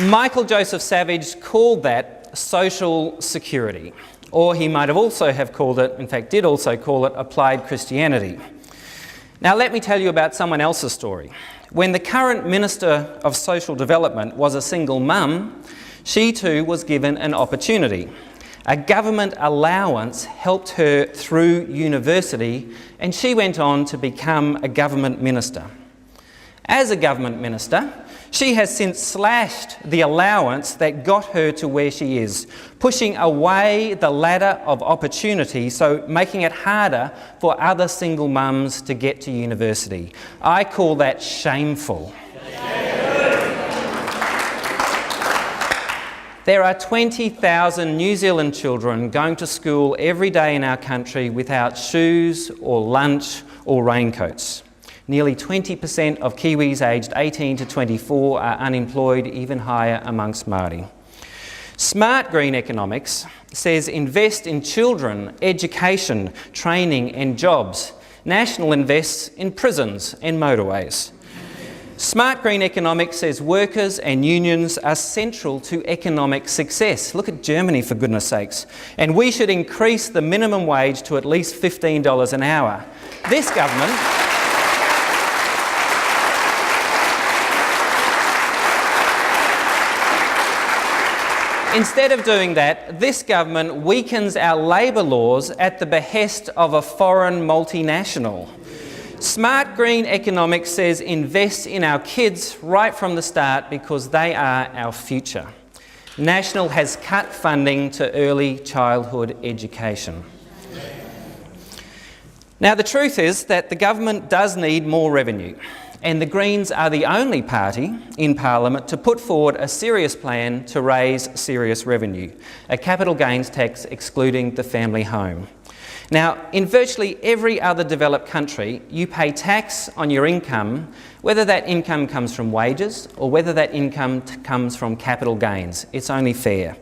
Michael Joseph Savage called that social security, or he might have also have called it, in fact did also call it, applied Christianity. Now let me tell you about someone else's story. When the current Minister of Social Development was a single mum, she too was given an opportunity. A government allowance helped her through university, and she went on to become a government minister. As a government minister, she has since slashed the allowance that got her to where she is, pushing away the ladder of opportunity, so making it harder for other single mums to get to university. I call that shameful. There are 20,000 New Zealand children going to school every day in our country without shoes or lunch or raincoats. Nearly 20% of Kiwis aged 18 to 24 are unemployed, even higher amongst Māori. Smart green economics says invest in children, education, training and jobs. National invests in prisons and motorways. Smart green economics says workers and unions are central to economic success. Look at Germany, for goodness sakes. And we should increase the minimum wage to at least $15 an hour. This government... Instead of doing that, this government weakens our labour laws at the behest of a foreign multinational. Smart green economics says invest in our kids right from the start because they are our future. National has cut funding to early childhood education. Now, the truth is that the government does need more revenue, and the Greens are the only party in Parliament to put forward a serious plan to raise serious revenue, a capital gains tax excluding the family home. Now, in virtually every other developed country, you pay tax on your income, whether that income comes from wages or whether that income comes from capital gains. It's only fair.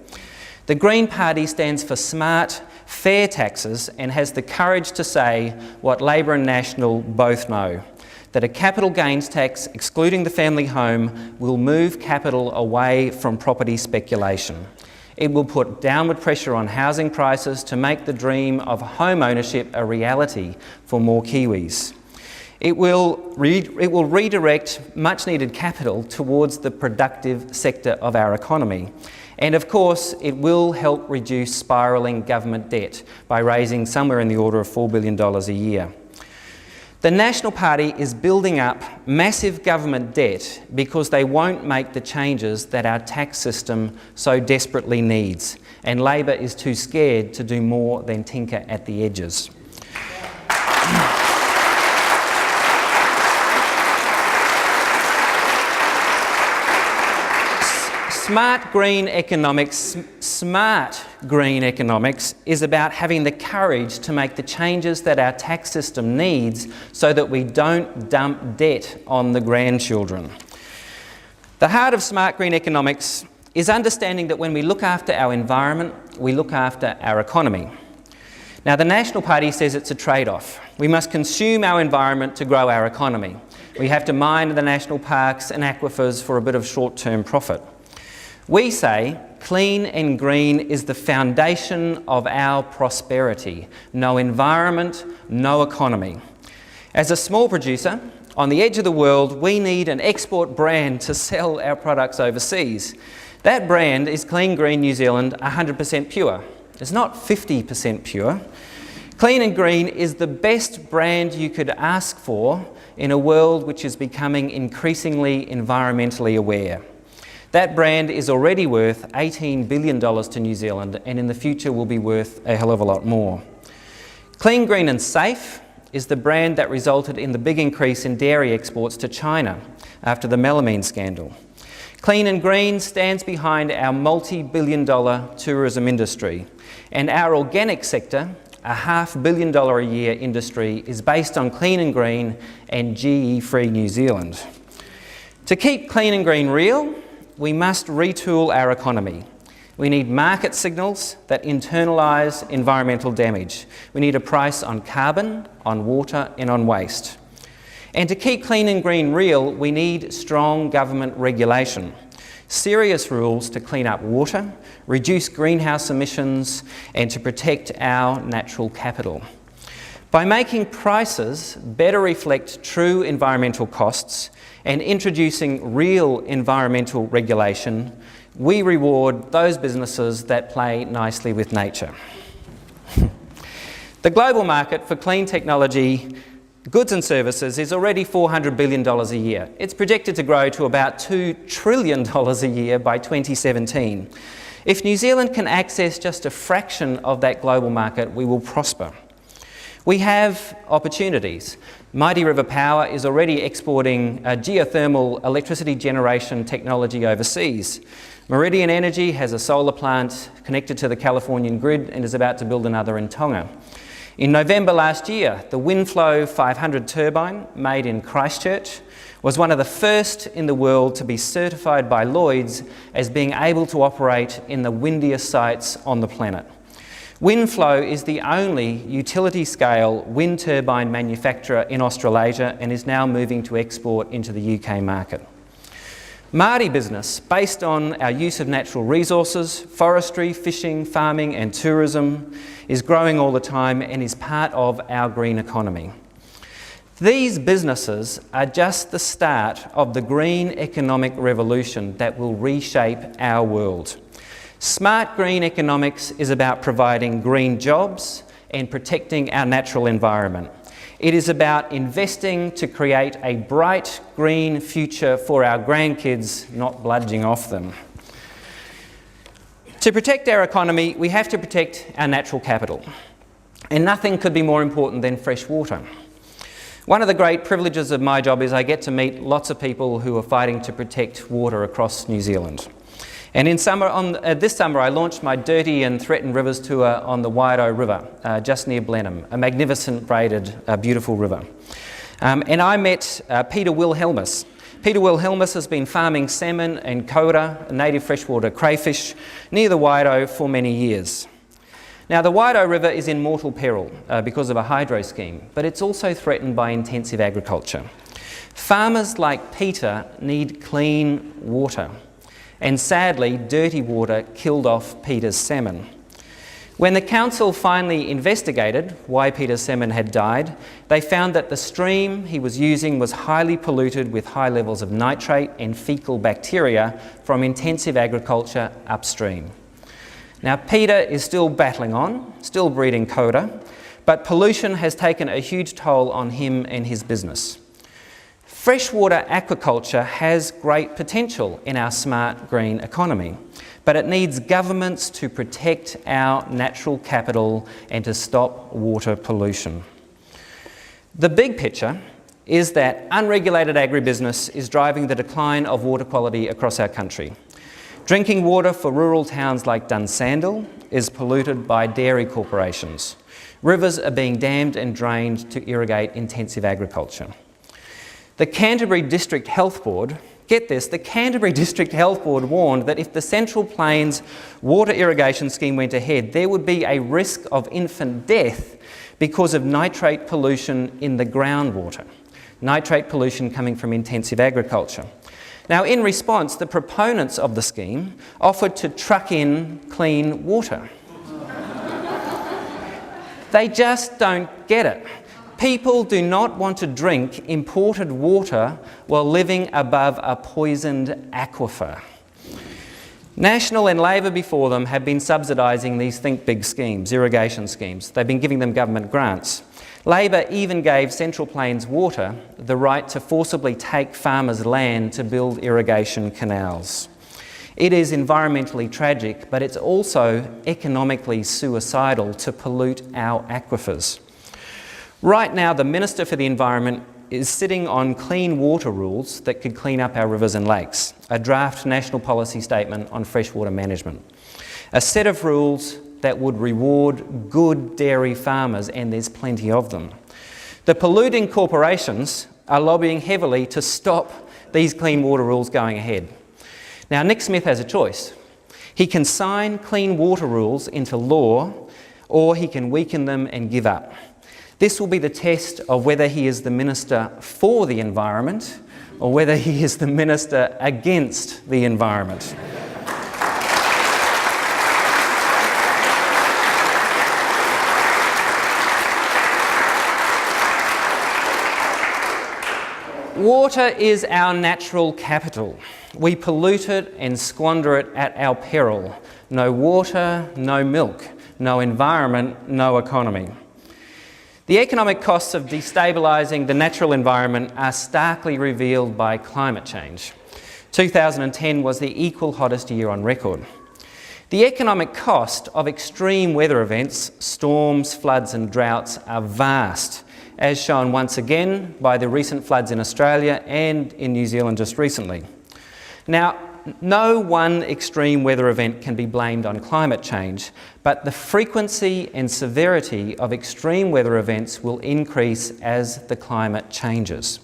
The Green Party stands for smart, fair taxes and has the courage to say what Labor and National both know, that a capital gains tax excluding the family home will move capital away from property speculation. It will put downward pressure on housing prices to make the dream of home ownership a reality for more Kiwis. It will redirect much needed capital towards the productive sector of our economy. And of course, it will help reduce spiralling government debt by raising somewhere in the order of $4 billion a year. The National Party is building up massive government debt because they won't make the changes that our tax system so desperately needs, and Labor is too scared to do more than tinker at the edges. Smart green economics is about having the courage to make the changes that our tax system needs so that we don't dump debt on the grandchildren. The heart of smart green economics is understanding that when we look after our environment, we look after our economy. Now, the National Party says it's a trade-off. We must consume our environment to grow our economy. We have to mine the national parks and aquifers for a bit of short-term profit. We say clean and green is the foundation of our prosperity. No environment, no economy. As a small producer on the edge of the world, we need an export brand to sell our products overseas. That brand is Clean Green New Zealand 100% pure. It's not 50% pure. Clean and Green is the best brand you could ask for in a world which is becoming increasingly environmentally aware. That brand is already worth $18 billion to New Zealand, and in the future will be worth a hell of a lot more. Clean, Green and Safe is the brand that resulted in the big increase in dairy exports to China after the melamine scandal. Clean and Green stands behind our multi-billion-dollar tourism industry, and our organic sector, a $500 million a year industry, is based on Clean and Green and GE-free New Zealand. To keep Clean and Green real, we must retool our economy. We need market signals that internalise environmental damage. We need a price on carbon, on water and on waste. And to keep Clean and Green real, we need strong government regulation. Serious rules to clean up water, reduce greenhouse emissions, and to protect our natural capital. By making prices better reflect true environmental costs and introducing real environmental regulation, we reward those businesses that play nicely with nature. The global market for clean technology goods and services is already $400 billion a year. It's projected to grow to about $2 trillion a year by 2017. If New Zealand can access just a fraction of that global market, we will prosper. We have opportunities. Mighty River Power is already exporting geothermal electricity generation technology overseas. Meridian Energy has a solar plant connected to the Californian grid and is about to build another in Tonga. In November last year, the Windflow 500 turbine, made in Christchurch, was one of the first in the world to be certified by Lloyd's as being able to operate in the windiest sites on the planet. Windflow is the only utility-scale wind turbine manufacturer in Australasia and is now moving to export into the UK market. Māori business, based on our use of natural resources, forestry, fishing, farming and tourism, is growing all the time and is part of our green economy. These businesses are just the start of the green economic revolution that will reshape our world. Smart green economics is about providing green jobs and protecting our natural environment. It is about investing to create a bright green future for our grandkids, not bludging off them. To protect our economy, we have to protect our natural capital. And nothing could be more important than fresh water. One of the great privileges of my job is I get to meet lots of people who are fighting to protect water across New Zealand. And this summer I launched my Dirty and Threatened Rivers tour on the Wairoa River, just near Blenheim, a magnificent braided, beautiful river. And I met Peter Wilhelmus. Peter Wilhelmus has been farming salmon and koura, native freshwater crayfish, near the Wairoa for many years. Now, the Wairoa River is in mortal peril because of a hydro scheme, but it's also threatened by intensive agriculture. Farmers like Peter need clean water. And sadly, dirty water killed off Peter's salmon. When the council finally investigated why Peter's salmon had died, they found that the stream he was using was highly polluted with high levels of nitrate and fecal bacteria from intensive agriculture upstream. Now, Peter is still battling on, still breeding koura, but pollution has taken a huge toll on him and his business. Freshwater aquaculture has great potential in our smart green economy, but it needs governments to protect our natural capital and to stop water pollution. The big picture is that unregulated agribusiness is driving the decline of water quality across our country. Drinking water for rural towns like Dunsandel is polluted by dairy corporations. Rivers are being dammed and drained to irrigate intensive agriculture. The Canterbury District Health Board, get this, the Canterbury District Health Board warned that if the Central Plains water irrigation scheme went ahead, there would be a risk of infant death because of nitrate pollution in the groundwater. Nitrate pollution coming from intensive agriculture. Now, in response, the proponents of the scheme offered to truck in clean water. They just don't get it. People do not want to drink imported water while living above a poisoned aquifer. National and Labor before them have been subsidising these think big schemes, irrigation schemes. They've been giving them government grants. Labor even gave Central Plains Water the right to forcibly take farmers' land to build irrigation canals. It is environmentally tragic, but it's also economically suicidal to pollute our aquifers. Right now, the Minister for the Environment is sitting on clean water rules that could clean up our rivers and lakes, a draft national policy statement on freshwater management. A set of rules that would reward good dairy farmers, and there's plenty of them. The polluting corporations are lobbying heavily to stop these clean water rules going ahead. Now, Nick Smith has a choice. He can sign clean water rules into law, or he can weaken them and give up. This will be the test of whether he is the Minister for the Environment or whether he is the minister against the environment. Water is our natural capital. We pollute it and squander it at our peril. No water, no milk. No environment, no economy. The economic costs of destabilising the natural environment are starkly revealed by climate change. 2010 was the equal hottest year on record. The economic cost of extreme weather events, storms, floods and droughts are vast, as shown once again by the recent floods in Australia and in New Zealand just recently. Now, no one extreme weather event can be blamed on climate change, but the frequency and severity of extreme weather events will increase as the climate changes.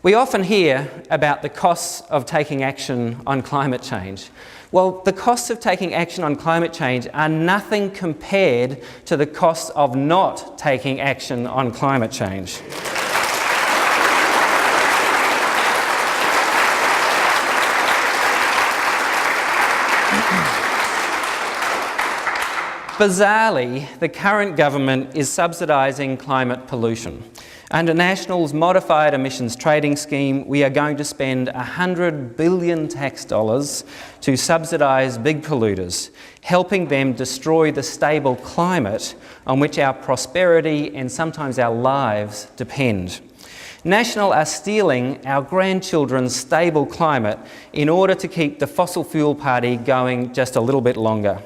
We often hear about the costs of taking action on climate change. Well, the costs of taking action on climate change are nothing compared to the costs of not taking action on climate change. Bizarrely, the current government is subsidising climate pollution. Under National's Modified Emissions Trading Scheme, we are going to spend $100 billion tax dollars to subsidise big polluters, helping them destroy the stable climate on which our prosperity and sometimes our lives depend. National are stealing our grandchildren's stable climate in order to keep the fossil fuel party going just a little bit longer.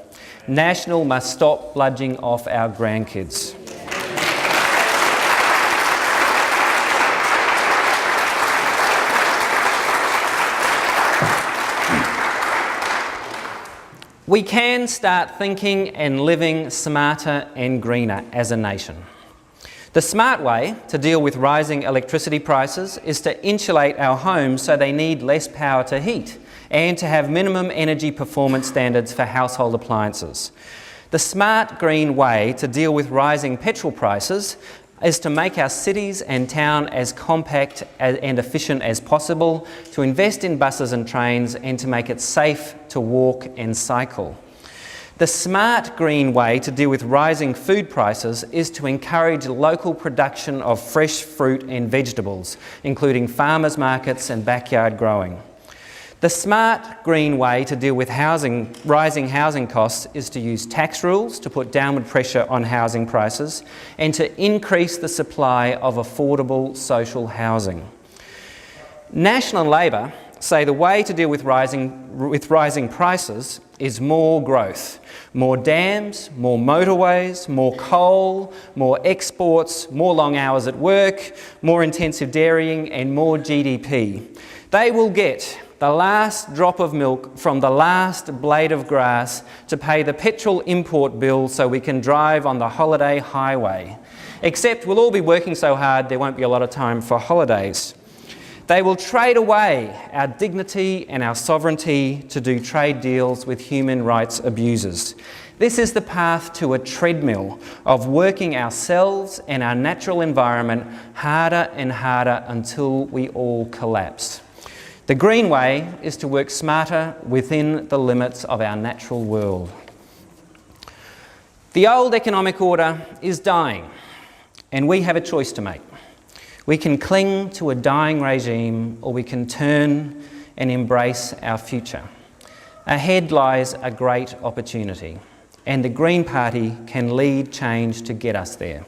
National must stop bludging off our grandkids. We can start thinking and living smarter and greener as a nation. The smart way to deal with rising electricity prices is to insulate our homes so they need less power to heat, and to have minimum energy performance standards for household appliances. The smart green way to deal with rising petrol prices is to make our cities and town as compact and efficient as possible, to invest in buses and trains, and to make it safe to walk and cycle. The smart green way to deal with rising food prices is to encourage local production of fresh fruit and vegetables, including farmers' markets and backyard growing. The smart green way to deal with rising housing costs is to use tax rules to put downward pressure on housing prices and to increase the supply of affordable social housing. National and Labor say the way to deal with rising prices is more growth. More dams, more motorways, more coal, more exports, more long hours at work, more intensive dairying and more GDP. They will get the last drop of milk from the last blade of grass to pay the petrol import bill so we can drive on the holiday highway. Except we'll all be working so hard there won't be a lot of time for holidays. They will trade away our dignity and our sovereignty to do trade deals with human rights abusers. This is the path to a treadmill of working ourselves and our natural environment harder and harder until we all collapse. The green way is to work smarter within the limits of our natural world. The old economic order is dying, and we have a choice to make. We can cling to a dying regime, or we can turn and embrace our future. Ahead lies a great opportunity, and the Green Party can lead change to get us there.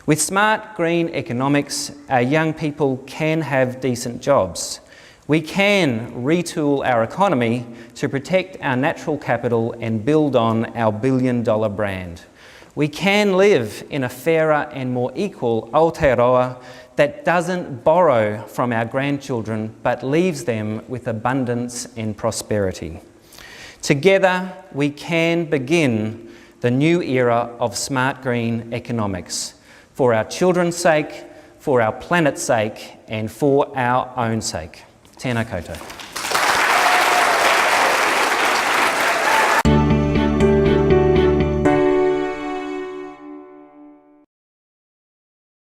With smart green economics, our young people can have decent jobs. We can retool our economy to protect our natural capital and build on our billion-dollar brand. We can live in a fairer and more equal Aotearoa that doesn't borrow from our grandchildren but leaves them with abundance and prosperity. Together, we can begin the new era of smart green economics for our children's sake, for our planet's sake, and for our own sake. Tēnā koutou.